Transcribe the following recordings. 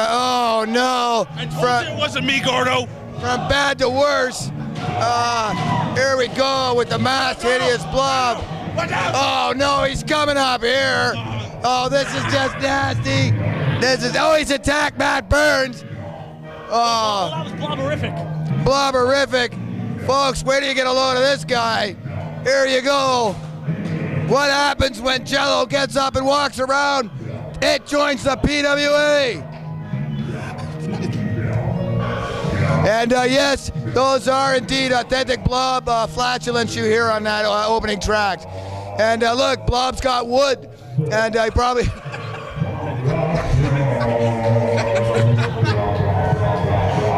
Oh no! It wasn't me, Gordo. From bad to worse. Here we go with the masked Hideous Blob. Oh no, he's coming up here. Oh, this is just nasty. He's attacked Matt Burns. Oh, that was blobberific. Blobberific. Folks, where do you get a load of this guy? Here you go. What happens when Jello gets up and walks around? It joins the PWA. And yes, those are indeed authentic Blob flatulence you hear on that opening track. And look, Blob's got wood, and he probably...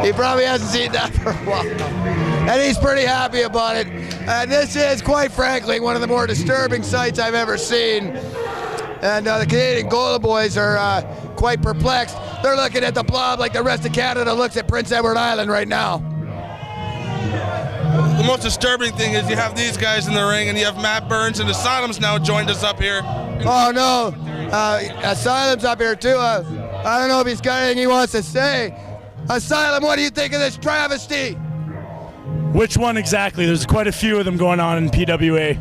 he probably hasn't seen that for a while. And he's pretty happy about it. And this is, quite frankly, one of the more disturbing sights I've ever seen. And the Canadian Golden Boys are quite perplexed. They're looking at the Blob like the rest of Canada looks at Prince Edward Island right now. The most disturbing thing is you have these guys in the ring, and you have Matt Burns and Asylum's now joined us up here. Oh no, Asylum's up here too. I don't know if he's got anything he wants to say. Asylum, what do you think of this travesty? Which one exactly? There's quite a few of them going on in PWA.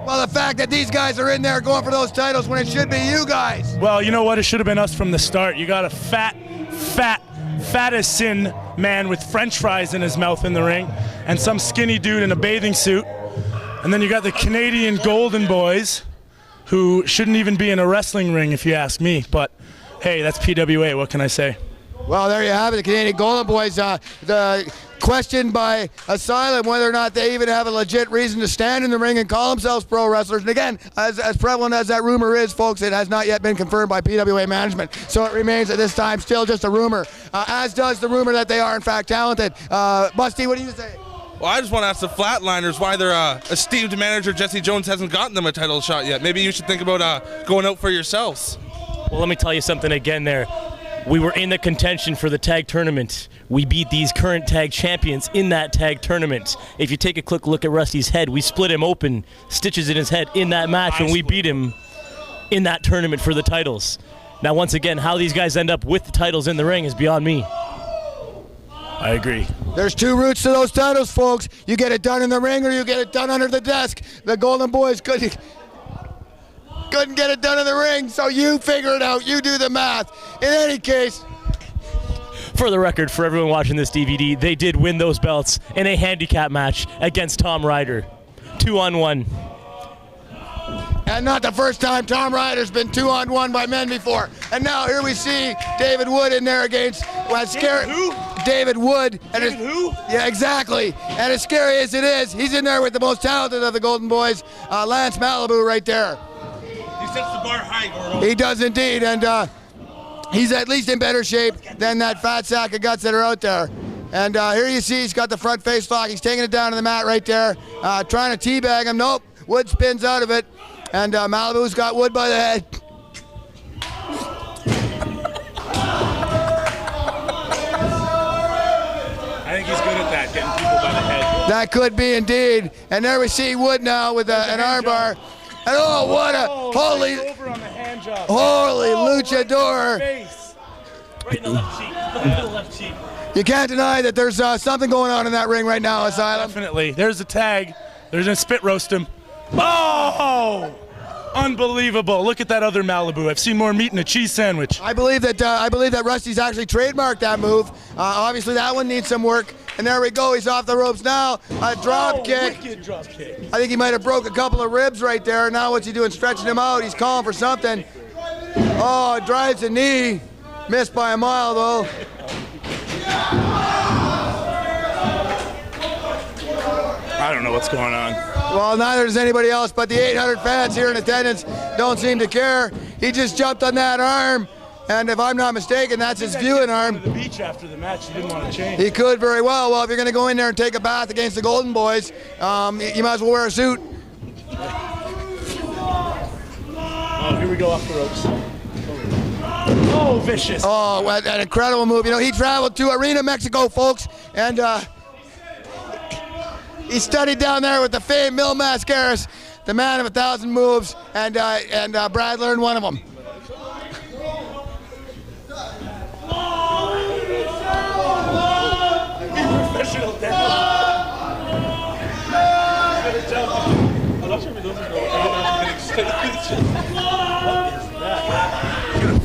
Well, the fact that these guys are in there going for those titles when it should be you guys. Well, you know what? It should have been us from the start. You got a fat as sin man with French fries in his mouth in the ring, and some skinny dude in a bathing suit. And then you got the Canadian Golden Boys, who shouldn't even be in a wrestling ring if you ask me. But hey, that's PWA. What can I say? Well, there you have it. The Canadian Golden Boys, the question by Asylum whether or not they even have a legit reason to stand in the ring and call themselves pro wrestlers. And again, as prevalent as that rumor is, folks, it has not yet been confirmed by PWA management. So it remains at this time still just a rumor, as does the rumor that they are in fact talented. Busty, what do you say? Well, I just want to ask the Flatliners why their esteemed manager Jesse Jones hasn't gotten them a title shot yet. Maybe you should think about going out for yourselves. Well, let me tell you something again there. We were in the contention for the tag tournament. We beat these current tag champions in that tag tournament. If you take a quick look at Rusty's head, we split him open, stitches in his head in that match when we beat him in that tournament for the titles. Now, once again, how these guys end up with the titles in the ring is beyond me. I agree. There's two routes to those titles, folks. You get it done in the ring or you get it done under the desk. The Golden Boys couldn't get it done in the ring, so you figure it out. You do the math. In any case, for the record, for everyone watching this DVD, they did win those belts in a handicap match against Tom Ryder. 2-on-1. And not the first time Tom Ryder's been 2-on-1 by men before. And now here we see David Wood in there against David Wood. David who? Yeah, exactly. And as scary as it is, he's in there with the most talented of the Golden Boys, Lance Malibu right there. He sets the bar high, Gordo. He does indeed, and he's at least in better shape than that fat sack of guts that are out there. And here you see he's got the front face lock. He's taking it down to the mat right there, trying to teabag him. Nope, Wood spins out of it, and Malibu's got Wood by the head. I think he's good at that, getting people by the head. That could be indeed. And there we see Wood now with an armbar. And oh, what a holy luchador. Right in the left cheek. Right in the left cheek. You can't deny that there's something going on in that ring right now, Asylum. Definitely. There's a tag. There's a spit roast him. Oh! Unbelievable. Look at that other Malibu. I've seen more meat in a cheese sandwich. I believe that Rusty's actually trademarked that move. Obviously that one needs some work. And there we go, he's off the ropes now. A drop kick. Wicked drop kick. I think he might have broke a couple of ribs right there. Now what's he doing? Stretching him out. He's calling for something. Oh, drives a knee. Missed by a mile though. I don't know what's going on. Well, neither does anybody else, but the 800 fans here in attendance don't seem to care. He just jumped on that arm, and if I'm not mistaken, that's his viewing arm. The beach after the match, he didn't want to change. He could very well. Well, if you're going to go in there and take a bath against the Golden Boys, you might as well wear a suit. Oh, here we go off the ropes. Oh, vicious. Oh, an incredible move. You know, he traveled to Arena, Mexico, folks, and he studied down there with the famed Mil Mascaras, the man of 1,000 moves, and Brad learned one of them.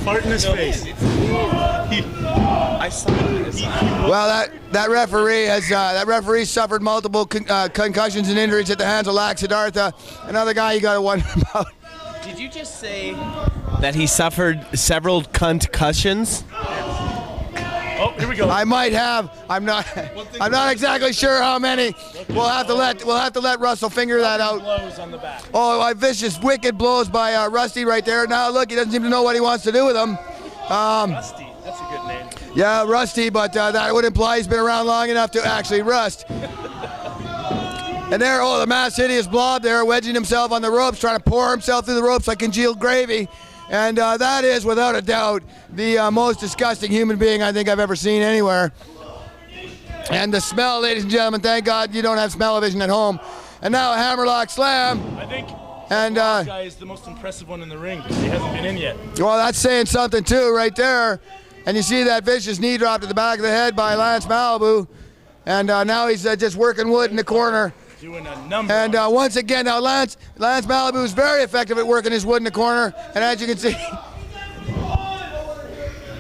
Fart in his face. Well, that referee suffered multiple concussions and injuries at the hands of Siddhartha. Another guy you got to wonder about. Did you just say that he suffered several concussions? Oh, here we go. I might have. I'm not exactly sure how many. We'll have to let Russell figure that out. Blows on the back. Oh, vicious, wicked blows by Rusty right there. Now look, he doesn't seem to know what he wants to do with them. Rusty, that's a good name. Yeah, Rusty, but that would imply he's been around long enough to actually rust. And there, the mass hideous Blob there, wedging himself on the ropes, trying to pour himself through the ropes like congealed gravy. And that is, without a doubt, the most disgusting human being I think I've ever seen anywhere. And the smell, ladies and gentlemen, thank God you don't have smell-o-vision at home. And now a hammerlock slam. I think and this guy is the most impressive one in the ring because he hasn't been in yet. Well, that's saying something too, right there. And you see that vicious knee drop to the back of the head by Lance Malibu. And now he's just working wood in the corner. Doing a number. And once again, now Lance Malibu is very effective at working his wood in the corner. And as you can see,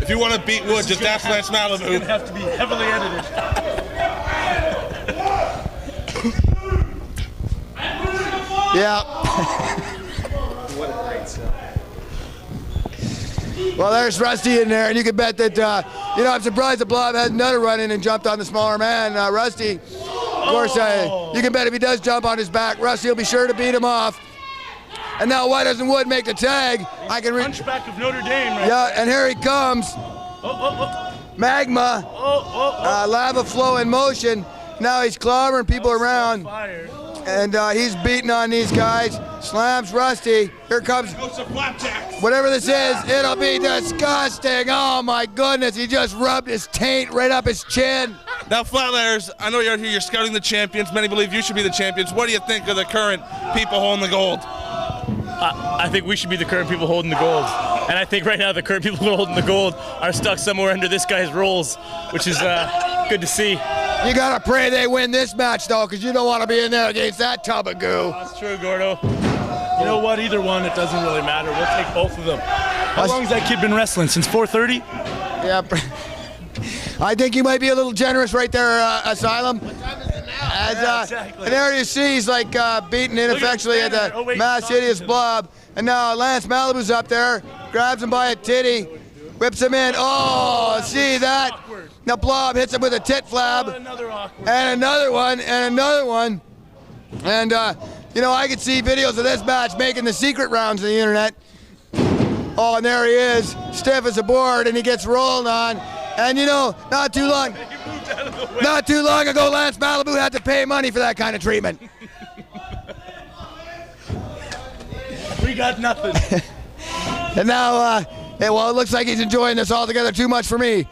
if you want to beat Wood, just ask Lance Malibu. It's going to have to be heavily edited. yeah. What a great sell. Well, there's Rusty in there, and you can bet that, I'm surprised that Blob had another run in and jumped on the smaller man, Rusty. Of course, you can bet if he does jump on his back, Rusty will be sure to beat him off. And now why doesn't Wood make the tag? I can Hunchback of Notre Dame, right? Yeah, and here he comes. Magma. Lava flow in motion. Now he's clobbering people around. And he's beating on these guys. Slams Rusty. Here comes. Whatever this is, it'll be disgusting. Oh my goodness, he just rubbed his taint right up his chin. Now, Flatliners, I know you're out here, you're scouting the champions. Many believe you should be the champions. What do you think of the current people holding the gold? I think we should be the current people holding the gold. And I think right now the current people holding the gold are stuck somewhere under this guy's rolls, which is good to see. You gotta pray they win this match, though, because you don't want to be in there against that tub of goo. That's true, Gordo. You know what? Either one, it doesn't really matter. We'll take both of them. How long has that kid been wrestling? Since 4:30? Yeah. I think you might be a little generous right there, Asylum. What time is it now? Exactly. And there you see he's like beating ineffectually at the mass hideous Blob. And now Lance Malibu's up there, grabs him by a titty, whips him in. Oh, see that? Now Blob hits him with a tit flab. Another awkward. And another one, and another one. And, I could see videos of this match making the secret rounds of the internet. Oh, and there he is, stiff as a board, and he gets rolled on. And not too long ago, Lance Malibu had to pay money for that kind of treatment. We got nothing. And now, it looks like he's enjoying this altogether too much for me.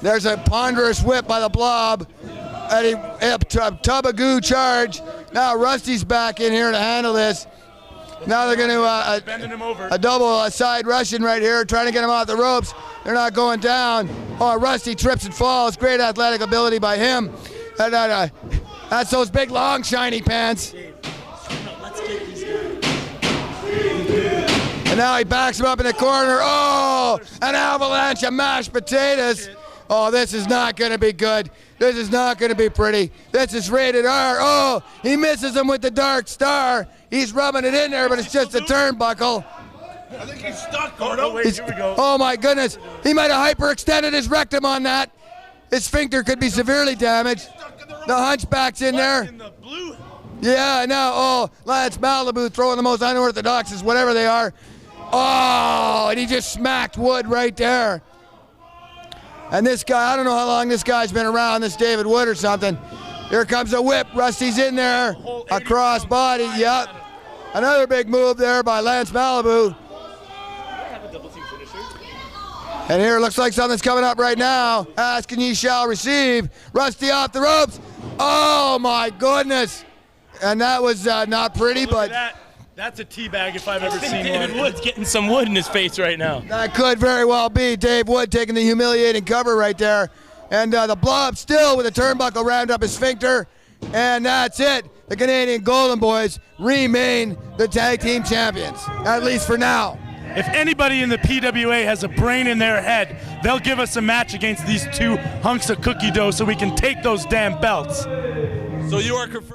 There's a ponderous whip by the Blob. A tub of goo charge. Now Rusty's back in here to handle this. Now they're going to bending him over. A double side Russian right here, trying to get him off the ropes. They're not going down. Oh, Rusty trips and falls. Great athletic ability by him. That's those big, long, shiny pants. Let's get these guys. And now he backs him up in the corner. Oh, an avalanche of mashed potatoes. Oh, this is not going to be good. This is not going to be pretty. This is rated R. Oh, he misses him with the Dark Star. He's rubbing it in there, but it's just a turnbuckle. I think he's stuck, Gordo. Oh, wait, here we go. Oh, my goodness. He might have hyperextended his rectum on that. His sphincter could be severely damaged. The hunchback's in there. In the blue. Yeah, now, Lance Malibu throwing the most unorthodox, whatever they are. Oh, and he just smacked Wood right there. And this guy, I don't know how long this guy's been around, this David Wood or something. Here comes a whip. Rusty's in there. A cross body. Yep. Another big move there by Lance Malibu. And here it looks like something's coming up right now. Ask and ye shall receive. Rusty off the ropes. Oh, my goodness. And that was not pretty, but that's a teabag if I've ever seen David one. Wood's getting some wood in his face right now. That could very well be Dave Wood taking the humiliating cover right there. and the Blob still with a turnbuckle round up his sphincter. And that's it. The Canadian Golden Boys remain the tag team champions, at least for now. If anybody in the PWA has a brain in their head, they'll give us a match against these two hunks of cookie dough so we can take those damn belts. So you are confirmed.